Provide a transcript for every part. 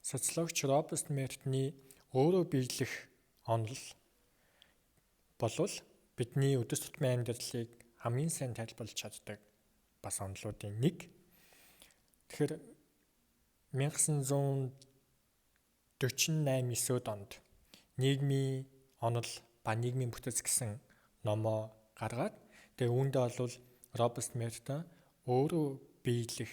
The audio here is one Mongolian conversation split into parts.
Социологч Роберт Мертны өөрөө биелэх онол болвол бидний өдөр тутмын амьдралыг хамгийн сайн тайлбарлаж чаддаг бас онолуудын нэг. Тэгэхээр 1948-9 онд нийгмийн онол ба нийгмийн бүтэц гэсэн номоо гаргаад тэгээ үүндээ бол Роберт Мертны өөрөө биелэх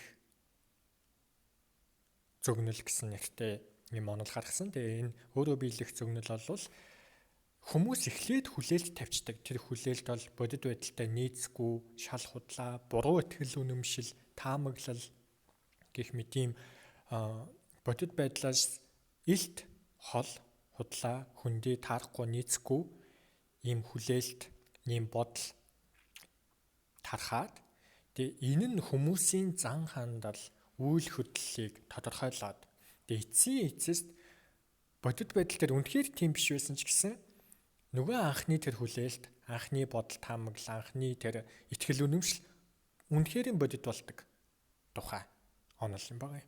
зөгнөл гэсэн нэртэй юм онол гаргасан. Тэгээ энэ өөрөө биелэх зөгнөл бол хүмүүс эхлээд хүлээлт тавьчихдаг. Тэр хүлээлт бол бодит байдалтай нийцгүй, шал худлаа, буруу итгэл үнэмшил, таамаглал гэх мэт ийм бодит байдлаас илт хол, худлаа, хүндээ таарахгүй, нийцгүй ийм хүлээлт, ийм бодол тархаад тэгээ энэ нь хүмүүсийн зан хандал, үйл хөдлөлийг тодорхойлоод тэгээ эцсийн эцэст бодит байдал дээр үнэхээр тийм биш байсан ч гэсэн нөгөө анхны тэр хүлээлт, анхны бодол таамаглал, анхны тэр итгэл үнэмшил үнэхээр бодит болдог тухай онол юм байна.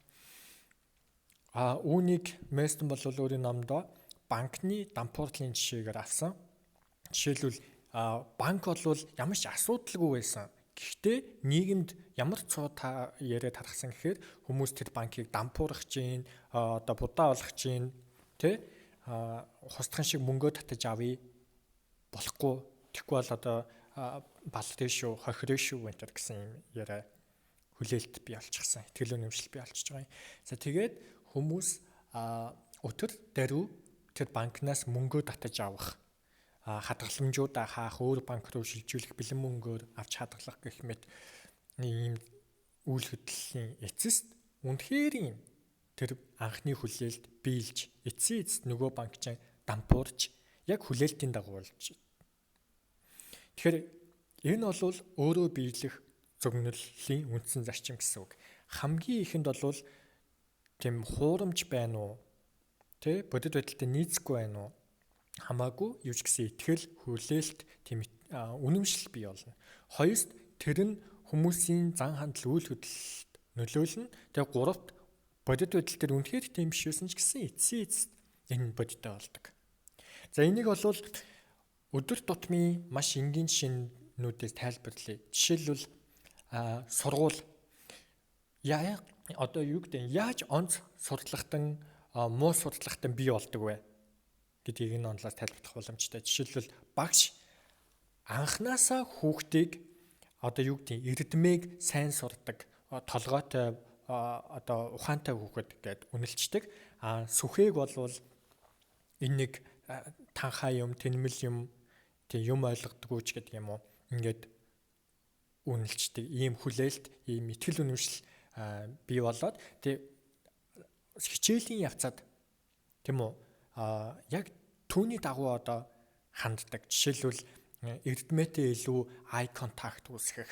Үүнийг Местон бол өөрийн номдоо банкны дампуурдлын жишээгээр авсан. Жишээлбэл банк бол ямар ч асуудалгүй байсан. Гэхдээ нийгэмд ямар цуу яриад тархсан гэхээр хүмүүс тэр банкыг дампуурах чинь, одоо будаа болгох чинь, хустган шиг мөнгөө татаж авъя болохгүй. Тэгэхгүй бол одоо балрын шүү, хохирын шүү гэсэн юм яриа хүлээлт бий болчихсон. Итгэл үнэмшил бий болчихж байгаа юм. За тэгээд хүмүүс өтөр даруй тэр банкнаас мөнгөө татаж авах, хадгаламжуудаа хаах, өөр банк руу шилжүүлэх, бэлэн мөнгөөр авч хадгалах гэх мэт ийм үйл хөдлөлийн эцэст үнэхээр тэр анхны хүлээлт биелж, эцсийн эцэст нөгөө банк чинь дампуурж яг хүлээлтийн дагуу болж. Тэгэхээр энэ бол өөрөө биелэх зөгнөлийн үндсэн зарчим гэсэн үг. Хамгийн ихэнд бол тийм хуурамч байна уу? Бодит байдалтай нийцэхгүй байна уу? Хамаагүй юу ч гэсэн итгэл, хүлээлт, тийм үнэмшил бий болно. Хоёрт тэр нь хүмүүсийн зан хандал, үйл хөдлөлт нөлөөлнө. Тэгээ гуравт бодит байдал дээр үнэхээр тийм биш байсан ч гэсэн эцсийн эцэст энэ бодиттой болдог. За энийг бол өдөр тутмын маш энгийн жишээнүүдээс тайлбарлая. Жишээлбэл сургууль яаж онц сурталхтан, муу сурталхтан бий болдог вэ гэдгийг энэ онолоос тайлбарлах боломжтой. Жишээлбэл багш анханасаа хүүхдийг эрдмийг сайн сурдаг, толгойтой ухаантай хүүхэд гэд үнэлцдэг. Сүхээг бол энэ нэг танхаа юм, тэнмэл юм ойлгодгүй ч гэдэг юм уу. Ингээд үнэлцдэг. Ийм хүлээлт, ийм итгэл үнэмшил бий болоод тэг хичээлийн явцад тийм үү яг түүний дагуу ханддаг. Жишээлбэл эрдмээтэй илүү eye contact үүсгэх,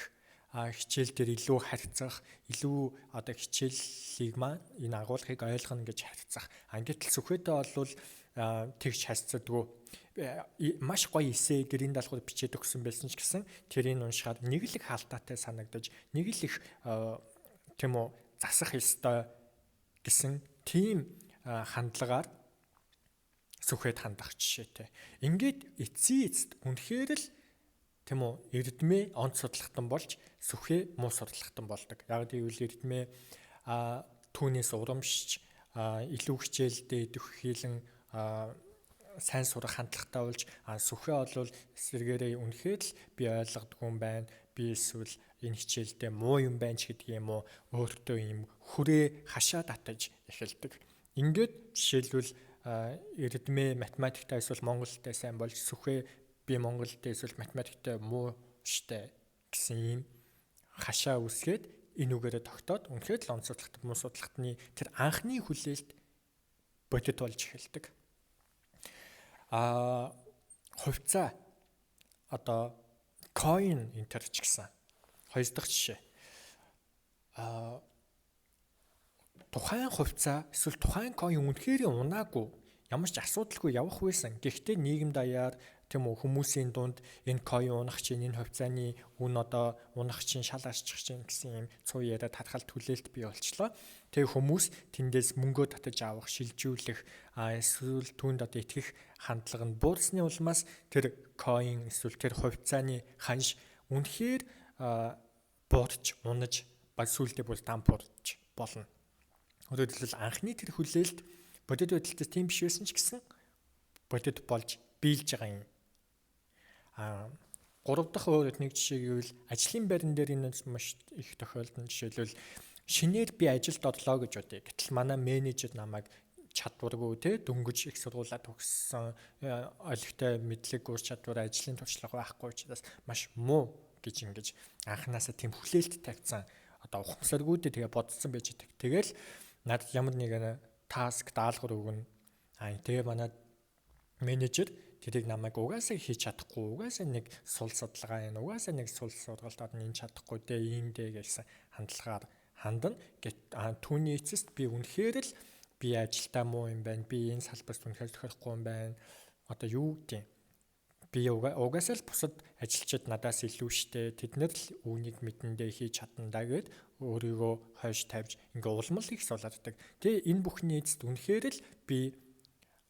хичээл дээр илүү харьцах, илүү хичээлийг маань энэ агуулгыг ойлгоно гэж харьцах. Гэтэл сүхээтэй бол тэгж харьцдаггүй. Маш гоё эссе гэрийн даалгавар бичээд өгсөн байсан ч гэсэн тэрийг уншихад нэг л их хаалтаатай санагдаж, нэг л их засах ёстой гэсэн тийм хандлагаар сүхэд хандах жишээтэй. Ингээд эцсийн эцэст үнэхээр л эрдмээ онц судлахтан болж сүхээ муу судлахтан болдог. Яг гэвэл эрдмээ түүнээс урамшиж илүү хичээлдээ идэвхжүүлэн сайн сурах хандлагатай болж сүхээ бол эсвэргээрээ үнэхээр л би ойлгодгүй юм байна. Би эсвэл энэ хичээлдээ муу юм байна ч гэдэг юм уу, өөртөө юм хүрээ хашаа татаж эхэлдэг. Ингээд жишээлбэл эрдмээ математиктай эсвэл монголтай сайн болж сүхээ би монголтай эсвэл математиктай муу штэ гэсэн юм хашаа үсгээд энэ үгээрээ тогтоод үнэхээр л онцлогт муу судлахтны тэр анхны хүлээлт бодит болж эхэлдэг. Хувьцаа coin интерч гэсэн хоёр дахь жишээ. Тухайн хувьцаа эсвэл тухайн coin үнэхээр унаагүй, ямар ч асуудалгүй явах байсан. Гэхдээ нийгэм даяар тийм үү хүмүүсийн дунд энэ коин унах чинь энэ хувьцааны үн одоо унах чинь шал арччих чинь гэсэн юм цуу яриад хадгалт хүлээлт бий болчлоо. Тэгээ хүмүүс тэндээс мөнгөө татаж авах, шилжүүлэх эсвэл түүнд одоо итгэх хандлага нь буурсны улмаас тэр коин эсвэл тэр хувьцааны ханш үнэхээр буурч унаж баг сүулдэ бүр дан буурч болно. Өөрөөр хэлбэл анхны тэр хүлээлт бодит байдалтай тийм биш байсан ч гэсэн бодит болж биелж байгаа юм. 3 дахь өөр нэг жишээ гэвэл ажлын байран дээр энэ маш их тохиолдсон. Жишээлбэл шинээр би ажилд орлоо гэж бодъё. Гэтэл манай менежер намайг чадваргүй дөнгөж их сургуулаа төгссөн олигтой мэдлэг ур чадвар ажлын туршлага байхгүй учраас маш муу гэж ингэж анханасаа тийм хүлээлт тавьсан. Одоо ухамсаргүйдээ тэгээ бодсон байж идэг. Тэгэл надад ямар нэгэн таск даалгавар өгнө. Тэгээ манай менежер тэрийг намайг угаасаа хийж чадахгүй, угаасаа нэг сул судалгаа юм, угаасаа нэг сул сургалт орно энэ чадахгүй дээ, ийм дээ гэсэн хандлагаар хандна. Түүний эцэст би үнэхээр л би ажилдаа муу юм байна, би энэ салбарт үнэхээр тохирохгүй юм байна. Одоо юу гэдэг юм? Би угаасаа л бусад ажилчид надаас илүү штэ. Тэд нар л үүнийг мэдэндээ хийж чадна даа гэд өөрийгөө хойш тавьж ингээ улмал их суулгадаг. Тэгээ энэ бүхний эцэст үнэхээр л би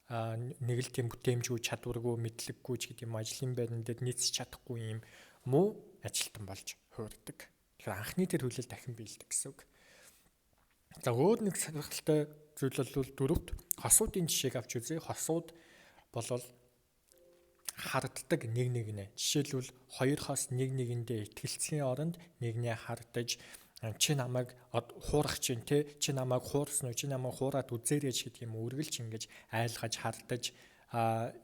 нэг л тийм бүтээмжгүй чадваргүй мэдлэггүй ч гэдэг юм ажлын байран дээр нийцэж чадахгүй юм муу ажилтан болж хуурдаг. Тэгэхээр анхны тэр хүлээл дахин биелдэг гэсэн үг. За өөр нэг сонирхолтой зүйл бол 4-т хосуудын жишээг авч үзье. Хосууд болвол харддаг нэг нэгнээ. Жишээлбэл хоёр хос нэг нэгэндээ итгэлцхийн оронд нэгнээ хардаж чи намайг хуурах чинь чи намайг хуурсан уу, чи намайг хуураад үзээрэй гэдэг юм үргэлж ингэж айлгаж хардаж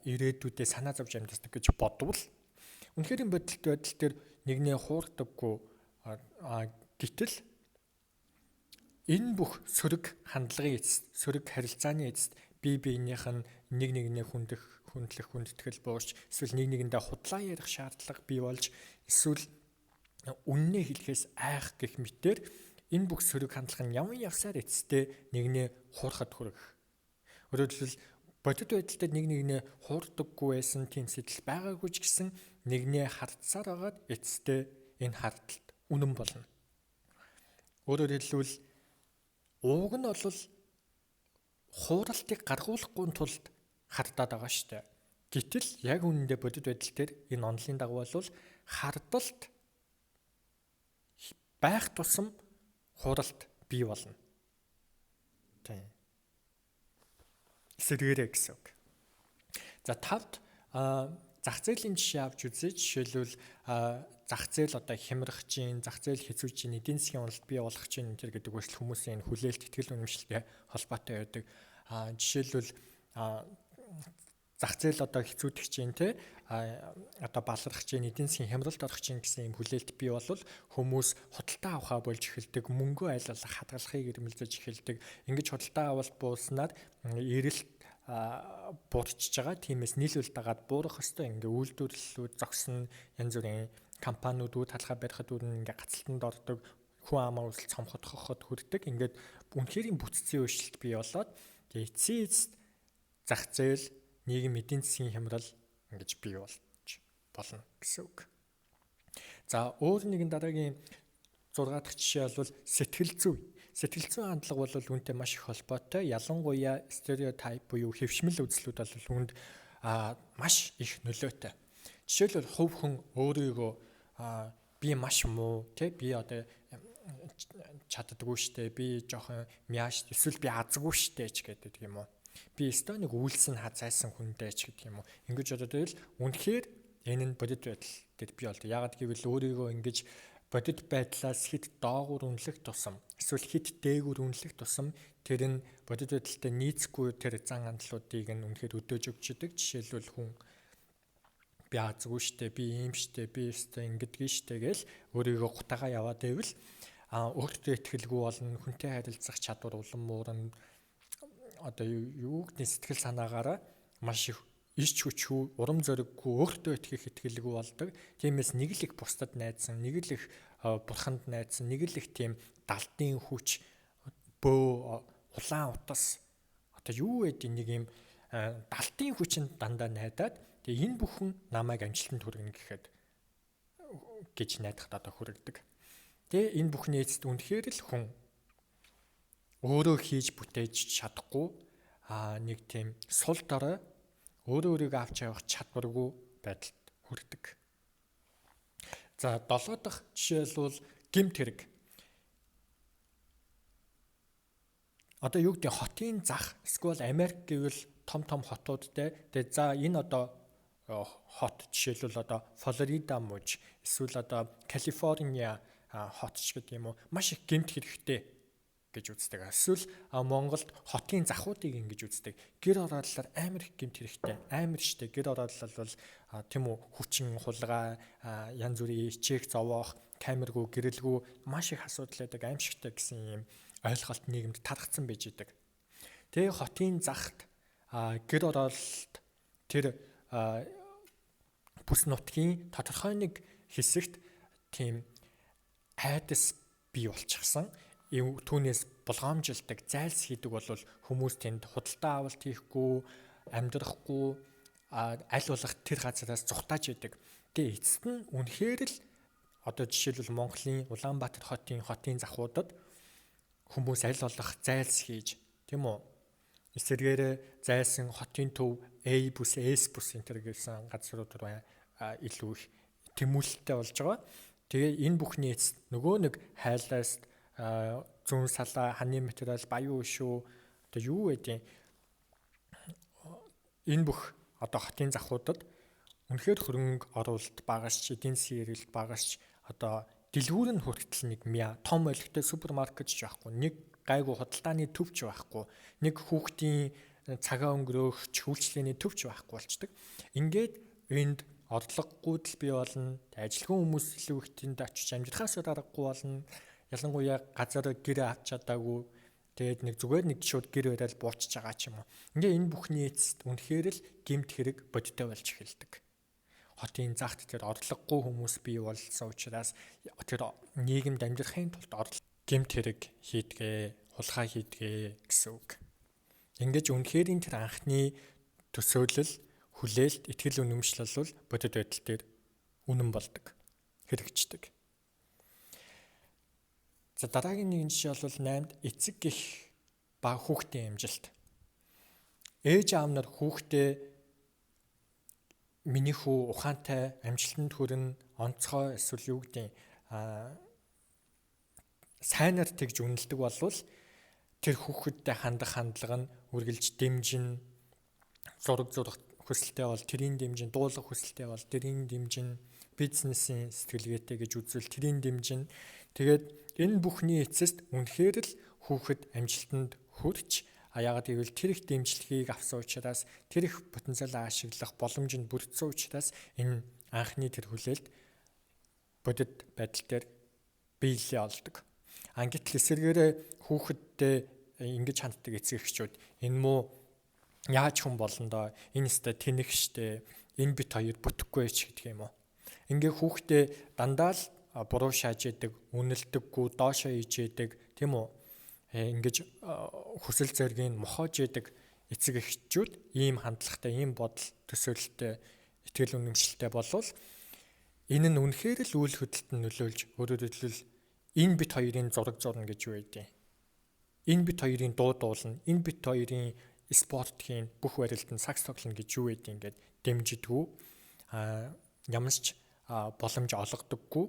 ирээдүйдээ санаа зовж амьддаг гэж бодвол үнэхээр бодолтой байдал дээр нэгнээ хуурдаггүй гэтэл энэ бүх сөрөг хандлагын эцэст, сөрөг харилцааны эцэст бие биенийх нь нэг нэгнээ хүндэтгэл буурч эсвэл нэг нэгэндээ худлаа ярих шаардлага бий болж эсвэл үннээ хэлэхээс айх гэх мэтээр энэ бүх сөрөг хандлага нь явсаар эцэстээ нэгнээ хуурахад хүрэх. Өөрөөр хэлбэл бодит байдалтай нэг нэгнээ хуурдаггүй байсан тийм сэтэл байгаагүй ч гэсэн нэгнээ хардсаар байгаад эцэстээ энэ хардталт үнэн болно. Өөрөөр хэлбэл ууг нь бол хууралтыг гаргуулахгүй тулд хардаад байгаа шүү дээ. Гэтэл яг үнэндээ бодит байдал дээр энэ онлын дагуу бол хардалт байх тусам хууралт бий болно. Тийм. Эсвэргээрээ гэсэн үг. За 5-т зах зээлийн жишээ авч үзье. Жишээлбэл зах зээл одоо хямрах чинь, зах зээл хэцүү чинь, эдийн засгийн уналт бий болгох чинь гэдэг үгс хүмүүсийн хүлээлт итгэл үнэмшилтэй холбоотой байдаг. Жишээлбэл зах зээл одоо хэцүүдэх чинь одоо баларх чинь, эдийн засгийн хямралд орох чинь гэсэн юм хүлээлт бий болвол хүмүүс худалдаа авахаа болж эхэлдэг, мөнгөө айлуулах хадгалахыг эрмэлзэж эхэлдэг. Ингэж худалдаа авалт бууснаар эрэлт буурчж байгаа. Тиймээс нийлүүл дагаад буурах хэвээр ингээ үйлдвэрлэлүүд зогсно, янз бүрийн компаниуд талхаа барихад ингээ гацалтанд ордог, хүн амаа үсэл цомхот хохот хүрдэг. Ингээд үнэхээр бүтцийн өөрчлөлт бий болоод эцсийн эцэст зах зээл, нийгэм эдийн засгийн хямрал ингэж бий болж болно гэсэн үг. За өөр нэгэн дараагийн 6 дахь жишээ бол сэтгэл зүй. Сэтгэл зүйн хандлага бол үүнтэй маш их холбоотой. Ялангуяа стереотип буюу хэвшмэл үзлүүд бол үүнд маш их нөлөөтэй. Жишээлбэл хувь хүн өөрийгөө би маш муу, би одоо чаддаггүй штэ, би жоохон мяаш, эсвэл би азгүй штэ ч гэдэг юм уу. Би өстой нэг үйлсэн хазайсан хүнтэй ч гэдэг юм уу. Ингэж бодоод байвал үнэхээр энэ нь бодит байдал дээр бий болдог. Яагаад гэвэл өөрийгөө ингэж бодит байдлаас хит доогуур үнэлэх тусам, эсвэл хит дээгүүр үнэлэх тусам тэр нь бодит байдалтай нийцгүй тэр зан хандлуудыг нь үнэхээр өдөөж өгчдөг. Жишээлбэл хүн би азгүй штэ, би ийм штэ, би өстой ингэдэггүй штэ гэж өөрийгөө гутагаа яваад байвал өөртөө итгэлгүй болно, хүнтэй харилцах чадвар улам муурна. Одоо юу гэдэг сэтгэл санаагаараа маш их ич хүчгүй, урам зориггүй, өөртөө итгэх итгэлгүй болдог. Тиймээс нэг л их бусдад найдсан, нэг л их бурханд найдсан, нэг л их тийм далдын хүч, бөө, улаан утас. Одоо юу гэдэг нэг юм далдын хүчинд дандаа найдаад Тэгээ энэ бүхэн намайг амжилтанд хүргэнэ гэж найдахад одоо хүргэдэг. Тэгээ энэ бүхний эцэст үнэхээр л хүн өөрөө хийж бүтээж чадахгүй нэг тийм сул дорой өөрийгөө авч явах чадваргүй байдалд хүрдэг. За 7 дахь жишээ бол гэмт хэрэг. Одоо юу гэдэг хотын зах эсвэл Америк гэвэл том хотуудтай. Тэгээ за энэ одоо хот жишээлбэл одоо Флорида мужи эсвэл одоо Калифорниа хот ч гэдэг юм уу маш их гэмт хэрэгтэй гэж үздэг. Эсвэл Монголд хотын захуудыг ингэж үздэг. Гэр ороодлоор амар их гэмт хэрэгтэй. Амар штэ гэр ороодлол бол тийм үү хүчин хулгай янз бүрийн ичээх зовоох камергүй гэрэлгүй маш их асуудал байдаг аимшигтай гэсэн юм ойлголт нийгэмд тархацсан байж идэг. Тэгээ хотын захт гэр ороолт тэр бүс нутгийн тодорхой нэг хэсэгт тийм айдас бий болчихсон. Түүнээс болгоомжилдаг зайлс хийдэг бол хүмүүс тэнд худалдаа авалт хийхгүй, амьдрахгүй, аль болох тэр газараас зугатааж идэг. Тэгээ эцэст нь үнэхээр л одоо жишээлбэл Монголын Улаанбаатар хотын захуудад хүмүүс аль болох зайлс хийж, тийм үү? Эсвэргээр зайлсан хотын төв A бүс, S бүс энэ төр гэсэн газрууд руу илүү их тэмүүлэлттэй болж байгаа. Тэгээ энэ бүхний эцэст нөгөө нэг хайлаас зүүн салаа, ханы материал, баян өшөө одоо юу гэдэг энэ бүх одоо хотын захуудад үнэхээр хөрөнгө оруулалт багасч, эдийн засгийн эрэлт багасч одоо дэлгүүр нь хүртэл нэг том олигтой супермаркет ч байхгүй, нэг гайгүй худалдааны төв ч байхгүй, нэг хүүхдийн цагаа өнгөрөөх үйлчлэгээний төв ч байхгүй болчдөг. Ингээд энд орлогогүйд л бий болно, ажилгүй хүмүүс илүү их тэнд очиж амьдрахаас аргагүй болно. Ялангуяа газар гэрээ авч чадаагүй. Тэгээд нэг зүгээр нэг шууд гэр бариад буучж байгаа ч юм уу. Ингээ энэ бүхний эцэст үнэхээр л гэмт хэрэг бодиттой болж эхэлдэг. Хотын загт тэр орлогогүй хүмүүс бий болсон учраас тэр нийгэмд амьдрахын тулд гэмт хэрэг хийдгээ, хулгай хийдгээ гэсэн үг. Ингэж үнэхээр тэр анхны төсөөлөл, хүлээлт, итгэл үнэмшил бол бодит байдал дээр үнэн болдог, хэрэгждэг. За дараагийн нэг жишээ бол 8-д эцэг гэх ба хүүхдийн амжилт. Ээж аав нар хүүхдээ миний хүү ухаантай амжилтанд хүрэн онцгой эсвэл юу гэдэг сайнаар тэгж үнэлдэг болвол тэр хүүхэдтэй хандах хандлага нь үргэлж дэмжин, зураг хүсэлтэй бол тэрийн дэмжин, дуулах хүсэлтэй бол тэрийн дэмжин, бизнесийн сэтгэлгээтэй гэж үзвэл тэрийн дэмжин. Тэгээд энэ бүхний эцэст үнэхээр л хүүхэд амжилтанд хүрч яагаад гэвэл тэр их дэмжлэгийг авсан учраас тэр их потенциалаа ашиглах боломж нь бүрдсэн учраас энэ анхны тэр хүлээлт бодит байдал дээр биелээ олдог. Гэтэл эсвэргээрээ хүүхэдтэй ингэж ханддаг эцэг эхчүүд энэ муу яаж хүн болно доо энэ өстой тэнэг штэ энэ бит хоёр бүтэхгүй ч гэдэг юм уу. Ингээ хүүхдээ дандаа л буруу шааж идэг, үнэлдэггүй, доошоо хийж идэг, тийм үү? Ингэж хүсэл зориг нь мохоож идэг эцэг эхчүүд ийм хандлагатай, ийм бодол төсөөлөлтэй, итгэл үнэмшилтэй болвол энэ нь үнэхээр л үйл хөдлөлтөнд нөлөөлж өөрөөр хэлбэл энэ бит хоёрын зураг зурна гэж юу гэдэг. Энэ бит хоёрын дуу дуулна, энэ бит хоёрын спорт хийн, бүх барилтанд сакс тоглоно гэж юу гэдэг ингээд дэмжидэггүй. Ямарч боломж олгодоггүй.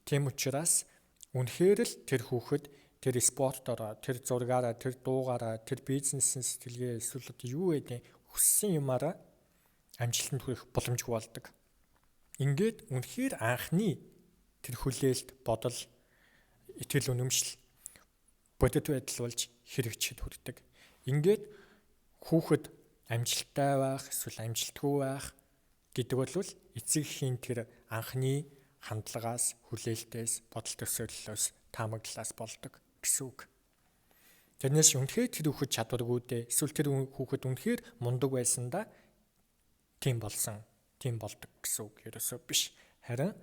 Тийм учраас үнэхээр л тэр хүүхэд тэр спортоор, тэр зургаараа, тэр дуугаараа, тэр бизнесийн сэтгэлгээ эсвэл юу гэдэг хүссэн юмараа амжилтанд хүрэх боломжгүй болдог. Ингээд үнэхээр анхны тэр хүлээлт, бодол, итгэл үнэмшил бодит байдал болж хэрэгжиж хүрдэг. Ингээд хүүхэд амжилттай байх, эсвэл амжилтгүй байх гэдэг бол эцэг эхийн тэр анхны хандлагаас, хүлээлтээс, бодол төсөөллөөс таамаглалаас болдог гэсэн үг. Тэрнээс үнэхээр тэр хүүхэд чадваргүй дээ. Эсвэл тэр хүүхэд үнэхээр мундаг байсандаа тийм болсон, тийм болдог гэсэн үг ерөөсөө биш. Харин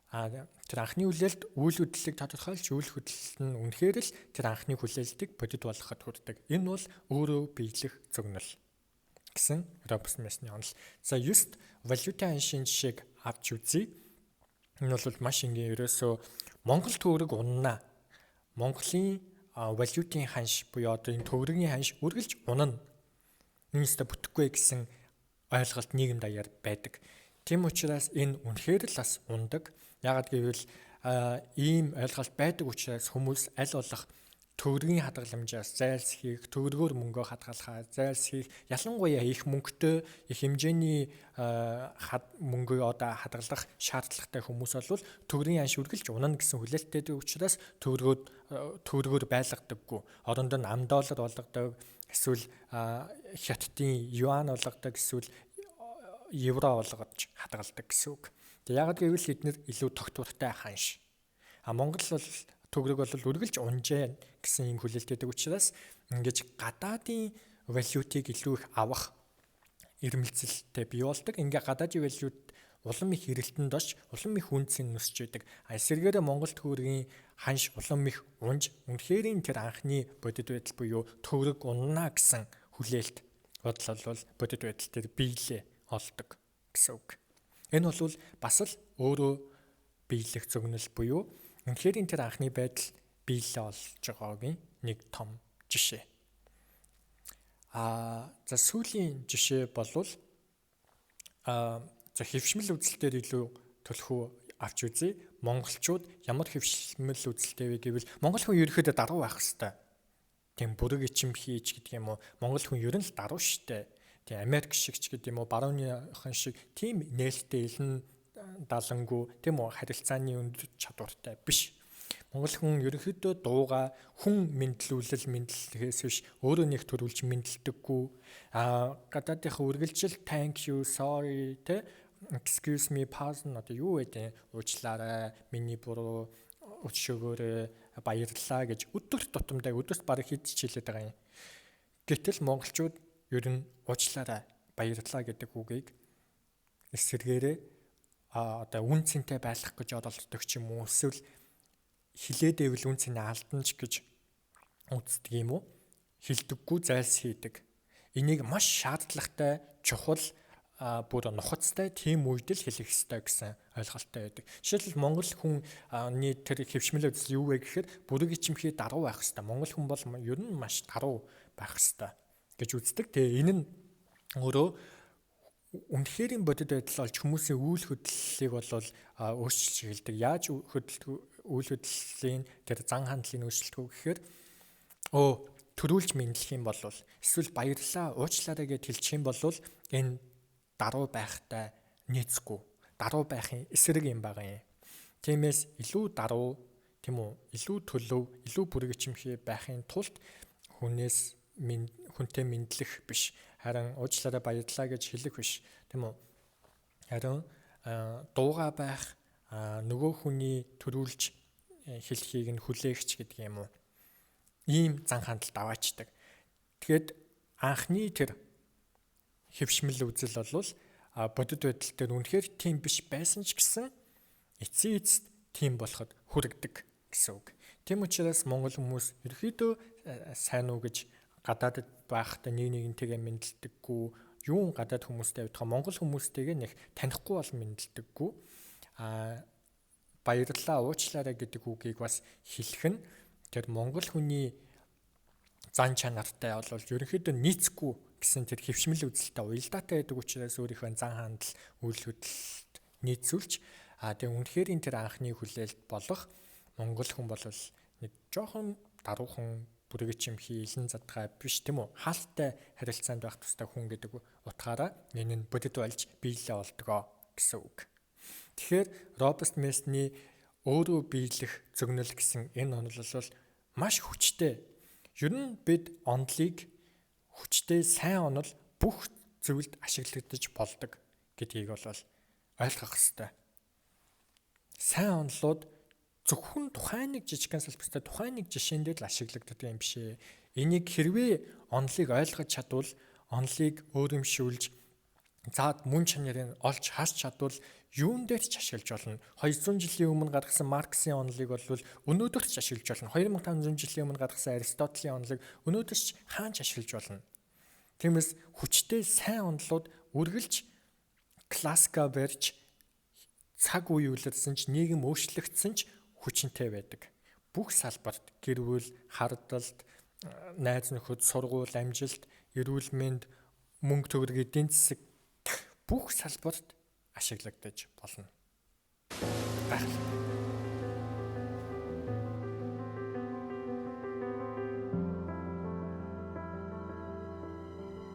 тэр анхны хүлээлт үйл хөдлөлийг тодорхойлж үйл хөдлөлт нь үнэхээр л тэр анхны хүлээлтийг бодит болгоход хүрдэг. Энэ бол өөрөө биелэх зөгнөл гэсэн Роберт Мессны онол. За 9-т валютын ханшийн жишээг авч үзье. Энэ бол маш энгийн ерөөсөө Монгол төгрөг унана. Монголын валютын ханш буюу одоо энэ төгрөгийн ханш үргэлж унана. Энэстэй бүтэхгүй гэсэн ойлголт нийгэм даяар байдаг. Тийм учраас энэ үнэхээр л бас ундаг. Яагаад гэвэл ийм ойлголт байдаг учраас хүмүүс аль болох төгрөгийн хадгаламжаас зайлсхийх, төгрөгөөр мөнгөө хадгалахаа зайлсхийх, ялангуяа их мөнгөтэй, их хэмжээний мөнгөө одоо хадгалах шаардлагатай хүмүүс бол төгрөгийн ханш үргэлж унана гэсэн хүлээлттэй учраас төгрөгөөр байлгадаггүй. Орондоо нь ам доллар болгодог, эсвэл хятадын юан болгодог, эсвэл евро болгож хадгалдаг гэсэн үг. Тэгээ яагаад гэвэл эдгээр илүү тогтвортой ханш. Монгол бол төгрөг бол үргэлж унжээ гэсэн юм хүлээлттэй учраас ингэж гадаадын валютыг илүү их авах ирмэлцэлтэй бий болдог. Ингээ гадаадын валют улам их эрэлтэнд орж, улам их үнцэн өсч байдаг. Эсвэргээрээ Монгол төгрөгийн ханш улам их унж, үнэхээр тэр анхны бодит байдал буюу төгрөг унана гэсэн хүлээлт бодол бол бодит байдал дээр биелээ олдог гэсэн үг. Энэ бол бас л өөрөө биелэх зөгнөл буюу үнэхээр тэр анхны байдал биелээ олж байгаагийн нэг том жишээ. За сүүлийн жишээ болвол за хэвшмэл үзэлтээр илүү төлхөө авч үзье. Монголчууд ямар хэвшмэл үзэлтэй вэ гэвэл монгол хүн ерөөхдөө даруу байх хэвээр. Тийм бүрэг ичим хийж гэдэг юм уу? Монгол хүн ер нь л даруу штэ. Тийм Америк шиг ч гэдэг юм уу? Барууныхан шиг тийм нээлттэй илэн далангуу тийм үү харилцааны өндөр чадвартай биш. Монгол хүн ерөнхийдөө дууга хүн мэдлэхээс биш өөрөө нэг төрүүлж мэдлдэггүй. Гадаадынхаа үргэлжил thank you, sorry те excuse me, pardon одоо юу вэ? Уучлаарай, миний буруу, өчшөөгөөрэй, баярлалаа гэж өдөр тутамдаа өдөрт бараг хэд хичээлээд байгаа юм. Гэтэл монголчууд ер нь уучлаарай, баярлалаа гэдэг үгийг эсэргээрээ одоо үн цэнтэй байх гэж оролддог ч юм уу, эсвэл хилээд ивэл үн цэний алданч гэж үздэг юм уу? Хилдэггүй зайлсхийдэг. Энийг маш шаардлагатай, чухал, бүр нухацтай тийм үед л хэлэх ёстой гэсэн ойлголттой байдаг. Жишээлбэл монгол хүний тэр хэвшмэл үзэл юу вэ гэхээр бүрэг ичимхий даруу байх ёстой. Монгол хүн бол ер нь маш даруу байх ёстой гэж үздэг. Тэгээ энэ нь өөрөө үнэхэрийн бодит байдал олж хүмүүсийн үйл хөдлөлийг бол өөрчилж эхэлдэг. Яаж үйл хөдлөлийн тэр зан хандлыг өөрчилдөг гэхээр төрүүлж мэдлэх юм бол эсвэл баярлалаа, уучлаарай гэж хэлчих юм бол энэ даруу байхтай нийцгүй. Даруу байхын эсрэг юм байгаа юм. Тиймээс илүү даруу, тийм үү, илүү төлөв, илүү бүрэг ичимхий байхын тулд хүнтэй мэдлэх биш. Харин уучлаарай, баярлалаа гэж хэлэх биш. Тийм үү? Харин дуугаа байх, нөгөө хүний төрүүлж хэлхийг нь хүлээгч гэдэг юм уу? Ийм зан хандлт аваачдаг. Тэгэхэд анхны тэр хэвшмэл үзэл бол бодит байдал дээр үнэхээр тийм биш байсан ч гэсэн эцсийн эцэст тийм болоход хүрэгдэг гэсэн үг. Тийм учраас монгол хүмүүс ерөөхдөө сайн уу гэж гадаадд байхдаа нэгнтэйгээ мэдлдэггүй, юун гадаад хүмүүстэй явдгаа монгол хүмүүстэйгээ нэг танихгүй бол мэдлдэггүй. Баярлалаа, уучлаарай гэдэг үгийг бас хэлэх нь тэр монгол хүний зан чанартай бол ерөнхийдөө нийцэхгүй гэсэн тэр хэвшмэл үзэлтэй уялдаатай байдаг учраас өөрийнхөө зан хандал, үйл хөдлөлт нийцүүлж тэгээ үнэхэрийн тэр анхны хүлээлт болох монгол хүн бол нэг жоохон даруухан бүрэг чимхий илэн задгай биш тийм үү? Хаалттай харилцаанд байх тустай хүн гэдэг утгаараа энэ нь бодит болж биелээ олдгоо гэсэн үг. Тэгэхээр Роберт Мессны өөрөө биелэх зөгнөл гэсэн энэ онол бол маш хүчтэй. Ер нь бид онолыг хүчтэй сайн онол бүх зөвлөлд ашиглагдаж болдог гэдгийг бол ойлгох хэрэгтэй. Сайн онолууд зөвхөн тухайн нэг жижигхэн салбартай тухайн нэг жишээн дээр л ашиглагддаг юм биш ээ. Энийг хэрвээ онолыг ойлгож чадвал, онолыг өөрөмшүүлж, заад мөн чанарыг олж харж чадвал юун дээр ч ашиглаж болно. 200 жилийн өмнө гаргасан Марксийн онолыг бол өнөөдөр ч ашиглаж болно. 2500 жилийн өмнө гаргасан Аристотелийн онолыг өнөөдөр ч хаанч ашиглаж болно. Тиймээс хүчтэй сайн онолууд үргэлж классика барьж цаг үе үлдсэн ч нийгэм өөрчлөгдсөн ч хүчинтэй байдаг. Бүх салбарт гэр бүл, хардалт, найз нөхөд, сургууль, амжилт, эрүүл мэнд, мөнгө төгрөг, эдийн засаг бүх салбарт ашиглагдаж болно. Гайхалтай.